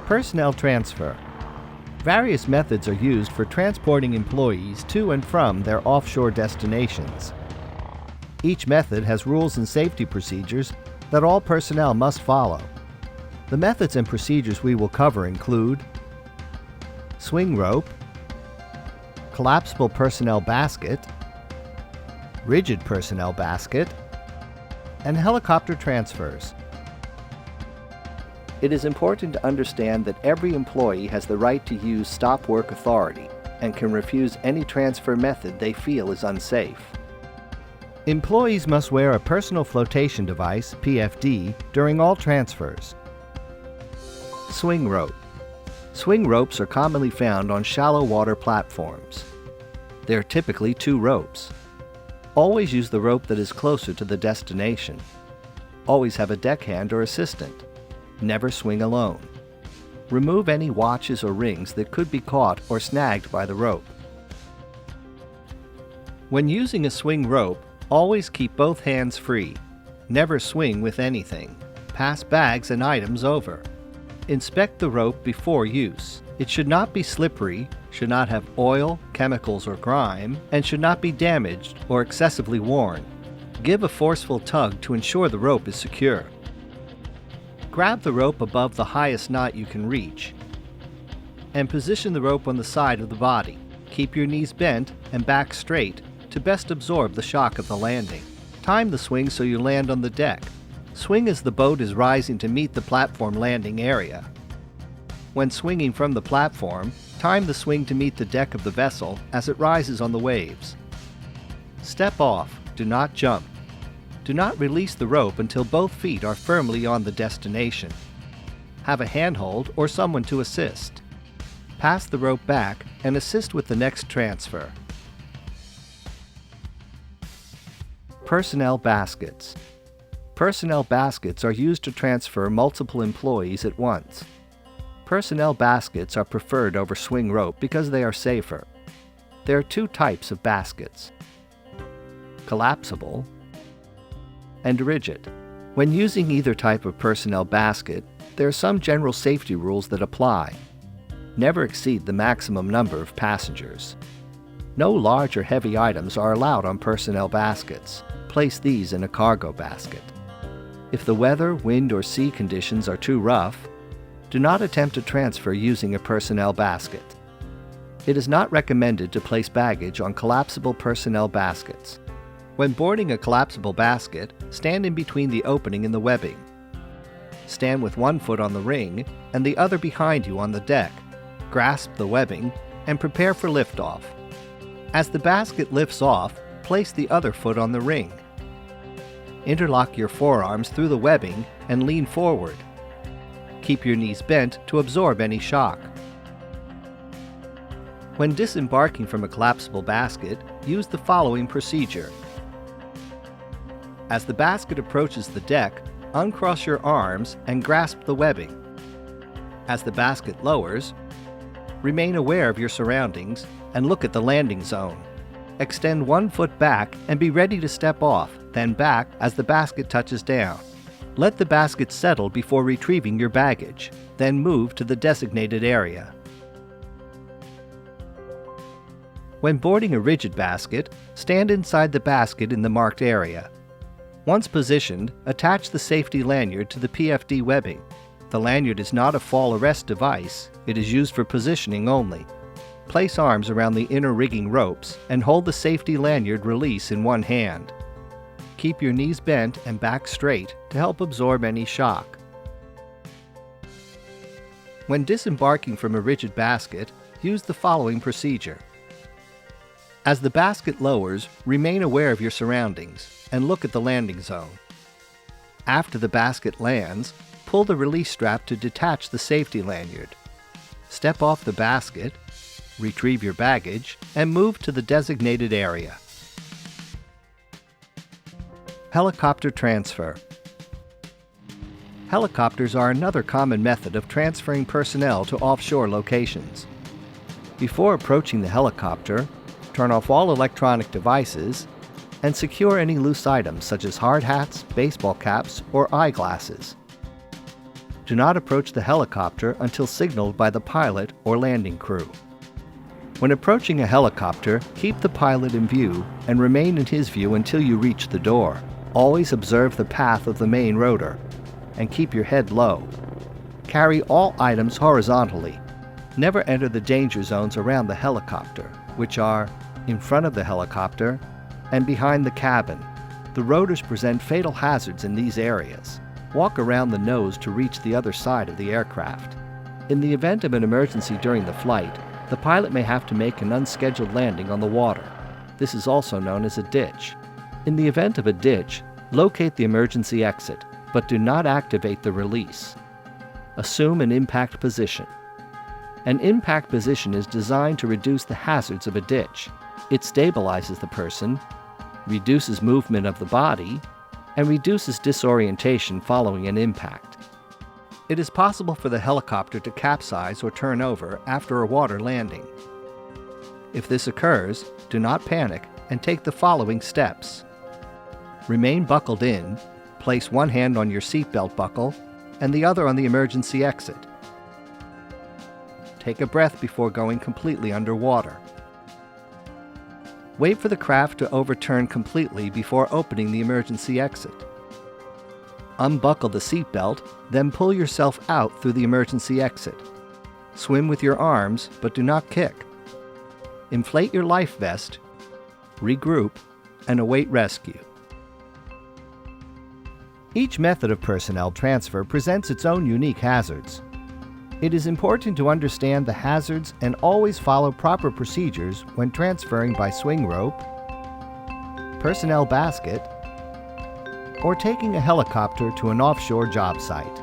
Personnel transfer. Various methods are used for transporting employees to and from their offshore destinations. Each method has rules and safety procedures that all personnel must follow. The methods and procedures we will cover include swing rope, collapsible personnel basket, rigid personnel basket, and helicopter transfers. It is important to understand that every employee has the right to use stop work authority and can refuse any transfer method they feel is unsafe. Employees must wear a personal flotation device, PFD, during all transfers. Swing rope. Swing ropes are commonly found on shallow water platforms. There are typically 2 ropes. Always use the rope that is closer to the destination. Always have a deckhand or assistant. Never swing alone. Remove any watches or rings that could be caught or snagged by the rope. When using a swing rope, always keep both hands free. Never swing with anything. Pass bags and items over. Inspect the rope before use. It should not be slippery, should not have oil, chemicals, or grime, and should not be damaged or excessively worn. Give a forceful tug to ensure the rope is secure. Grab the rope above the highest knot you can reach and position the rope on the side of the body. Keep your knees bent and back straight to best absorb the shock of the landing. Time the swing so you land on the deck. Swing as the boat is rising to meet the platform landing area. When swinging from the platform, time the swing to meet the deck of the vessel as it rises on the waves. Step off, do not jump. Do not release the rope until both feet are firmly on the destination. Have a handhold or someone to assist. Pass the rope back and assist with the next transfer. Personnel baskets. Personnel baskets are used to transfer multiple employees at once. Personnel baskets are preferred over swing rope because they are safer. There are 2 types of baskets: collapsible and rigid. When using either type of personnel basket, there are some general safety rules that apply. Never exceed the maximum number of passengers. No large or heavy items are allowed on personnel baskets. Place these in a cargo basket. If the weather, wind, or sea conditions are too rough, do not attempt to transfer using a personnel basket. It is not recommended to place baggage on collapsible personnel baskets. When boarding a collapsible basket, stand in between the opening and the webbing. Stand with one foot on the ring and the other behind you on the deck. Grasp the webbing and prepare for liftoff. As the basket lifts off, place the other foot on the ring. Interlock your forearms through the webbing and lean forward. Keep your knees bent to absorb any shock. When disembarking from a collapsible basket, use the following procedure. As the basket approaches the deck, uncross your arms and grasp the webbing. As the basket lowers, remain aware of your surroundings and look at the landing zone. Extend one foot back and be ready to step off, then back as the basket touches down. Let the basket settle before retrieving your baggage, then move to the designated area. When boarding a rigid basket, stand inside the basket in the marked area. Once positioned, attach the safety lanyard to the PFD webbing. The lanyard is not a fall arrest device, it is used for positioning only. Place arms around the inner rigging ropes and hold the safety lanyard release in one hand. Keep your knees bent and back straight to help absorb any shock. When disembarking from a rigid basket, use the following procedure. As the basket lowers, remain aware of your surroundings and look at the landing zone. After the basket lands, pull the release strap to detach the safety lanyard. Step off the basket, retrieve your baggage, and move to the designated area. Helicopter transfer. Helicopters are another common method of transferring personnel to offshore locations. Before approaching the helicopter, turn off all electronic devices and secure any loose items such as hard hats, baseball caps, or eyeglasses. Do not approach the helicopter until signaled by the pilot or landing crew. When approaching a helicopter, keep the pilot in view and remain in his view until you reach the door. Always observe the path of the main rotor and keep your head low. Carry all items horizontally. Never enter the danger zones around the helicopter, which are in front of the helicopter and behind the cabin. The rotors present fatal hazards in these areas. Walk around the nose to reach the other side of the aircraft. In the event of an emergency during the flight, the pilot may have to make an unscheduled landing on the water. This is also known as a ditch. In the event of a ditch, locate the emergency exit, but do not activate the release. Assume an impact position. An impact position is designed to reduce the hazards of a ditch. It stabilizes the person, reduces movement of the body, and reduces disorientation following an impact. It is possible for the helicopter to capsize or turn over after a water landing. If this occurs, do not panic and take the following steps. Remain buckled in, place one hand on your seatbelt buckle and the other on the emergency exit. Take a breath before going completely underwater. Wait for the craft to overturn completely before opening the emergency exit. Unbuckle the seatbelt, then pull yourself out through the emergency exit. Swim with your arms, but do not kick. Inflate your life vest, regroup, and await rescue. Each method of personnel transfer presents its own unique hazards. It is important to understand the hazards and always follow proper procedures when transferring by swing rope, personnel basket, or taking a helicopter to an offshore job site.